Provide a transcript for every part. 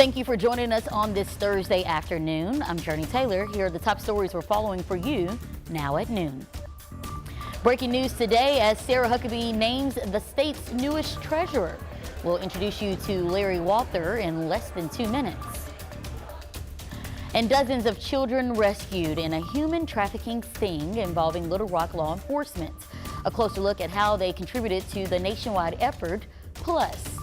Thank you for joining us on this Thursday afternoon. I'm Jurnee Taylor. Here are the top stories we're following for you now at noon. Breaking news today as Sarah Huckabee names the state's newest treasurer. We'll introduce you to Larry Walther in less than 2 minutes. And dozens of children rescued in a human trafficking sting involving Little Rock law enforcement. A closer look at how they contributed to the nationwide effort, plus.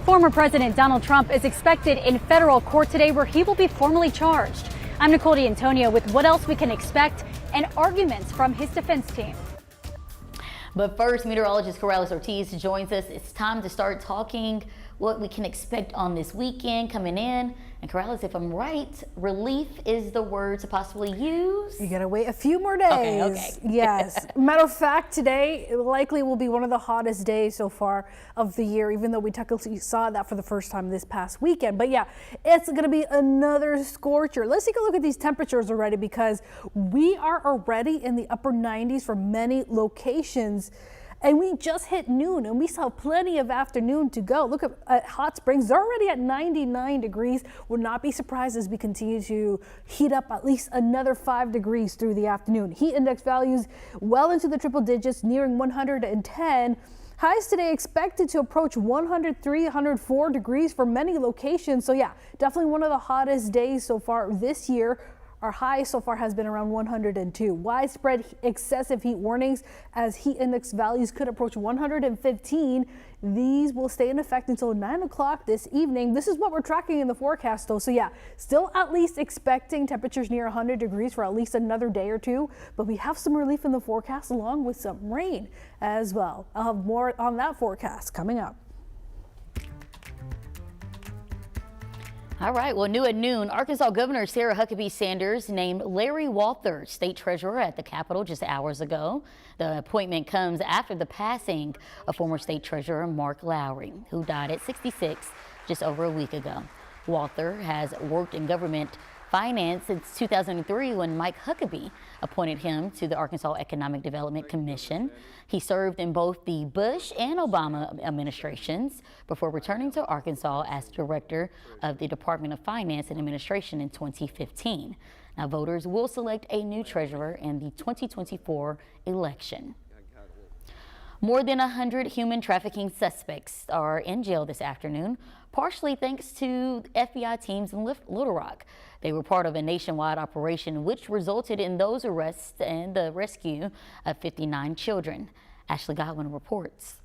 Former President Donald Trump is expected in federal court today where he will be formally charged. I'm Nicole D'Antonio with what else we can expect and arguments from his defense team. But first, meteorologist Corrales Ortiz joins us. It's time to start talking what we can expect on this weekend coming in. And Corrales, if I'm right, relief is the word to possibly use. You gotta wait a few more days. Okay. Yes. Matter of fact, today likely will be one of the hottest days so far of the year, even though we technically saw that for the first time this past weekend. But yeah, it's gonna be another scorcher. Let's take a look at these temperatures already, because we are already in the upper 90s for many locations. And we just hit noon and we saw plenty of afternoon to go. Look at Hot Springs, they're already at 99 degrees. Would not be surprised as we continue to heat up at least another 5 degrees through the afternoon. Heat index values well into the triple digits, nearing 110. Highs today expected to approach 103, 104 degrees for many locations. So yeah, definitely one of the hottest days so far this year. Our high so far has been around 102. Widespread excessive heat warnings as heat index values could approach 115. These will stay in effect until 9 o'clock this evening. This is what we're tracking in the forecast though. So yeah, still at least expecting temperatures near 100 degrees for at least another day or two. But we have some relief in the forecast along with some rain as well. I'll have more on that forecast coming up. All right, well, new at noon, Arkansas Governor Sarah Huckabee Sanders named Larry Walther state treasurer at the Capitol just hours ago. The appointment comes after the passing of former state treasurer Mark Lowry, who died at 66 just over a week ago. Walther has worked in government finance since 2003 when Mike Huckabee appointed him to the Arkansas Economic Development Commission. He served in both the Bush and Obama administrations before returning to Arkansas as director of the Department of Finance and Administration in 2015. Now, voters will select a new treasurer in the 2024 election. More than 100 human trafficking suspects are in jail this afternoon, partially thanks to FBI teams in Little Rock. They were part of a nationwide operation which resulted in those arrests and the rescue of 59 children. Ashley Godwin reports.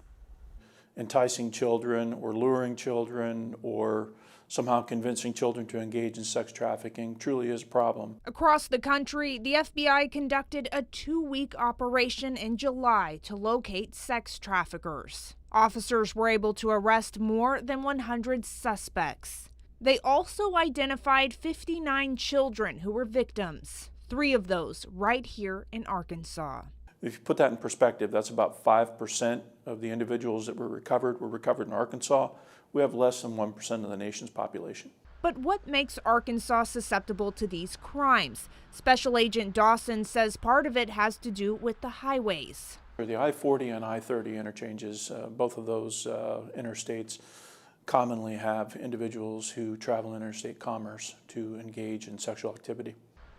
Enticing children or luring children or somehow convincing children to engage in sex trafficking truly is a problem. Across the country, the FBI conducted a 2-week operation in July to locate sex traffickers. Officers were able to arrest more than 100 suspects. They also identified 59 children who were victims, 3 of those right here in Arkansas. If you put that in perspective, that's about 5% of the individuals that were recovered in Arkansas. We have less than 1% of the nation's population. But what makes Arkansas susceptible to these crimes? Special Agent Dawson says part of it has to do with the highways. The I-40 and I-30 interchanges, both of those interstates commonly have individuals who travel interstate commerce to engage in sexual activity.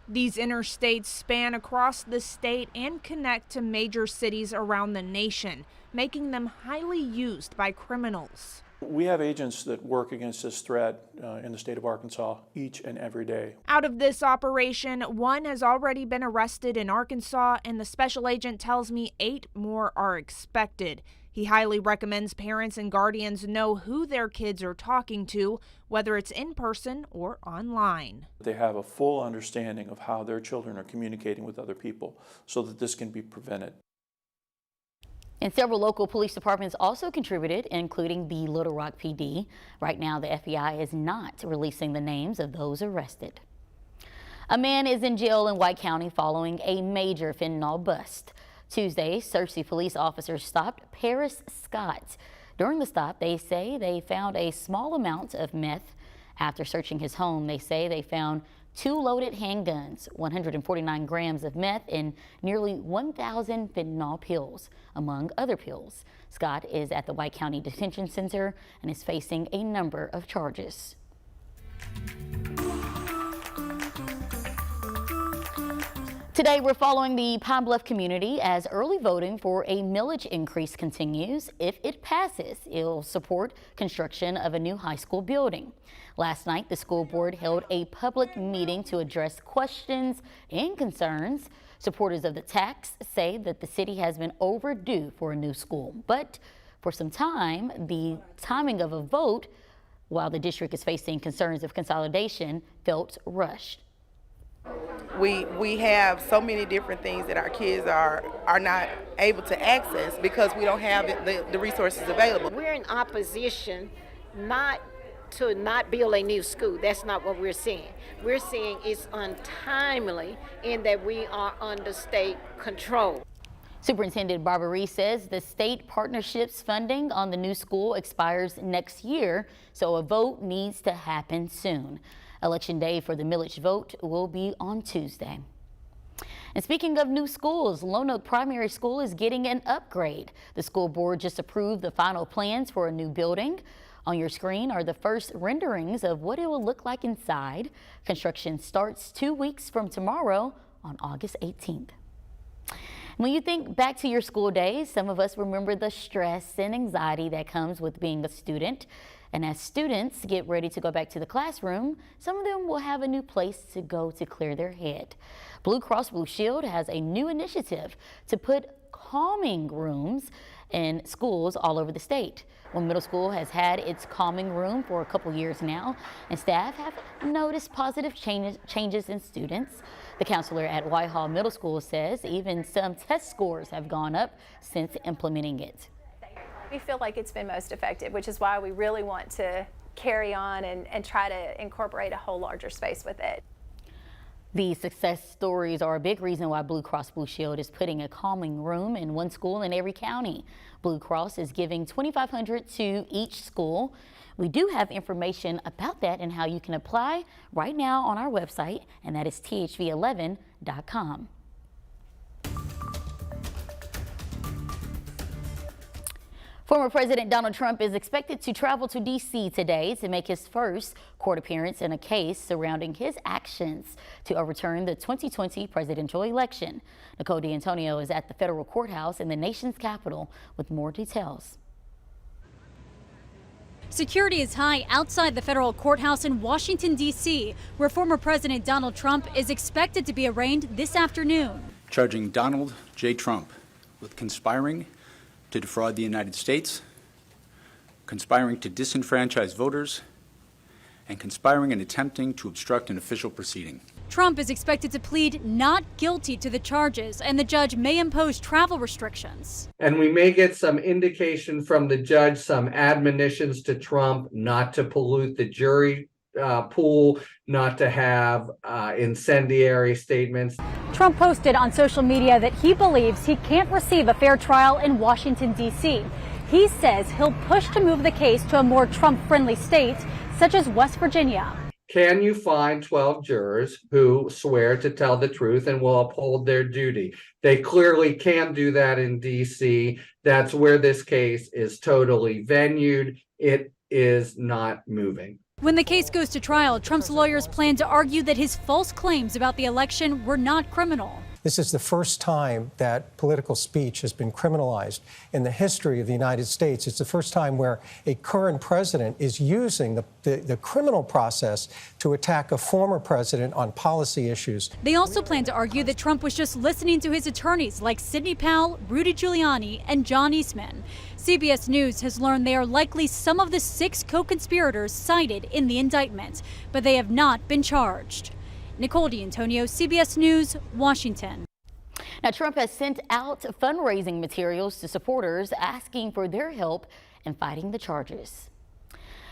These interstates span across the state and connect to major cities around the nation, making them highly used by criminals. We have agents that work against this threat in the state of Arkansas each and every day. Out of this operation, 1 has already been arrested in Arkansas, and the special agent tells me 8 more are expected. He highly recommends parents and guardians know who their kids are talking to, whether it's in person or online. They have a full understanding of how their children are communicating with other people so that this can be prevented. And several local police departments also contributed, including the Little Rock PD. Right now, the FBI is not releasing the names of those arrested. A man is in jail in White County following a major fentanyl bust. Tuesday, Searcy police officers stopped Paris Scott. During the stop, they say they found a small amount of meth. After searching his home, they say they found 2 loaded handguns, 149 grams of meth, and nearly 1,000 fentanyl pills, among other pills. Scott is at the White County Detention Center and is facing a number of charges. Today, we're following the Pine Bluff community as early voting for a millage increase continues. If it passes, it'll support construction of a new high school building. Last night, the school board held a public meeting to address questions and concerns. Supporters of the tax say that the city has been overdue for a new school, but for some time, the timing of a vote, while the district is facing concerns of consolidation, felt rushed. We have so many different things that our kids are not able to access because we don't have the resources available. We're in opposition not to not build a new school. That's not what we're seeing. We're seeing it's untimely in that we are under state control. Superintendent Barbary says the state partnerships funding on the new school expires next year, so a vote needs to happen soon. Election day for the millage vote will be on Tuesday. And speaking of new schools, Lone Oak Primary School is getting an upgrade. The school board just approved the final plans for a new building. On your screen are the first renderings of what it will look like inside. Construction starts 2 weeks from tomorrow on August 18th. When you think back to your school days, some of us remember the stress and anxiety that comes with being a student. And as students get ready to go back to the classroom, some of them will have a new place to go to clear their head. Blue Cross Blue Shield has a new initiative to put calming rooms in schools all over the state. One middle school has had its calming room for a couple years now, and staff have noticed positive changes in students. The counselor at Whitehall Middle School says even some test scores have gone up since implementing it. We feel like it's been most effective, which is why we really want to carry on and try to incorporate a whole larger space with it. The success stories are a big reason why Blue Cross Blue Shield is putting a calming room in one school in every county. Blue Cross is giving $2,500 to each school. We do have information about that and how you can apply right now on our website, and that is thv11.com. Former President Donald Trump is expected to travel to D.C. today to make his first court appearance in a case surrounding his actions to overturn the 2020 presidential election. Nicole D'Antonio is at the federal courthouse in the nation's capital with more details. Security is high outside the federal courthouse in Washington, D.C., where former President Donald Trump is expected to be arraigned this afternoon. Charging Donald J. Trump with conspiring to defraud the United States, conspiring to disenfranchise voters, and conspiring and attempting to obstruct an official proceeding. Trump is expected to plead not guilty to the charges, and the judge may impose travel restrictions. And we may get some indication from the judge, some admonitions to Trump not to pollute the jury pool, not to have incendiary statements. Trump posted on social media that he believes he can't receive a fair trial in Washington, D.C. He says he'll push to move the case to a more Trump-friendly state, such as West Virginia. Can you find 12 jurors who swear to tell the truth and will uphold their duty? They clearly can do that in D.C. That's where this case is totally venued. It is not moving. When the case goes to trial, Trump's lawyers plan to argue that his false claims about the election were not criminal. This is the first time that political speech has been criminalized in the history of the United States. It's the first time where a current president is using the criminal process to attack a former president on policy issues. They also plan to argue that Trump was just listening to his attorneys like Sidney Powell, Rudy Giuliani, and John Eastman. CBS News has learned they are likely some of the 6 co-conspirators cited in the indictment, but they have not been charged. Nicole D'Antonio, CBS News, Washington. Now, Trump has sent out fundraising materials to supporters asking for their help in fighting the charges.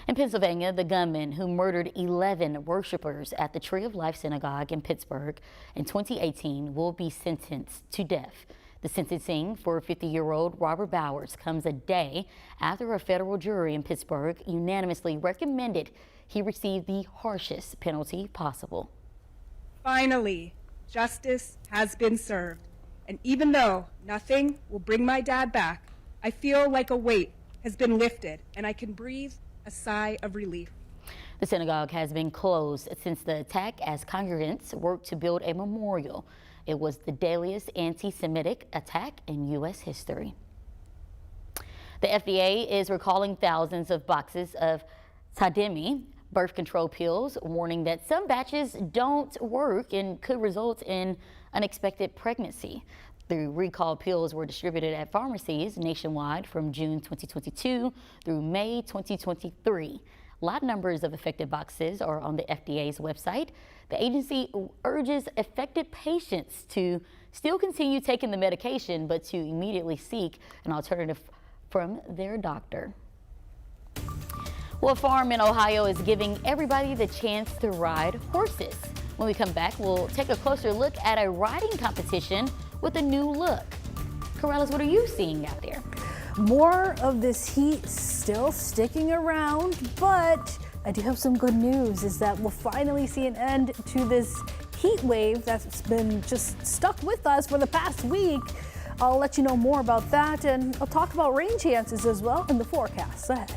In Pennsylvania, the gunman who murdered 11 worshipers at the Tree of Life Synagogue in Pittsburgh in 2018 will be sentenced to death. The sentencing for 50-year-old Robert Bowers comes a day after a federal jury in Pittsburgh unanimously recommended he receive the harshest penalty possible. Finally, justice has been served. And even though nothing will bring my dad back, I feel like a weight has been lifted and I can breathe a sigh of relief. The synagogue has been closed since the attack as congregants worked to build a memorial. It was the deadliest anti-Semitic attack in U.S. history. The FDA is recalling thousands of boxes of Tademi birth control pills, warning that some batches don't work and could result in unexpected pregnancy. The recalled pills were distributed at pharmacies nationwide from June 2022 through May 2023. Lot numbers of affected boxes are on the FDA's website. The agency urges affected patients to still continue taking the medication, but to immediately seek an alternative from their doctor. Well, a farm in Ohio is giving everybody the chance to ride horses. When we come back, we'll take a closer look at a riding competition with a new look. Corrales, what are you seeing out there? More of this heat still sticking around, but I do have some good news, is that we'll finally see an end to this heat wave that's been just stuck with us for the past week. I'll let you know more about that, and I'll talk about rain chances as well in the forecast ahead.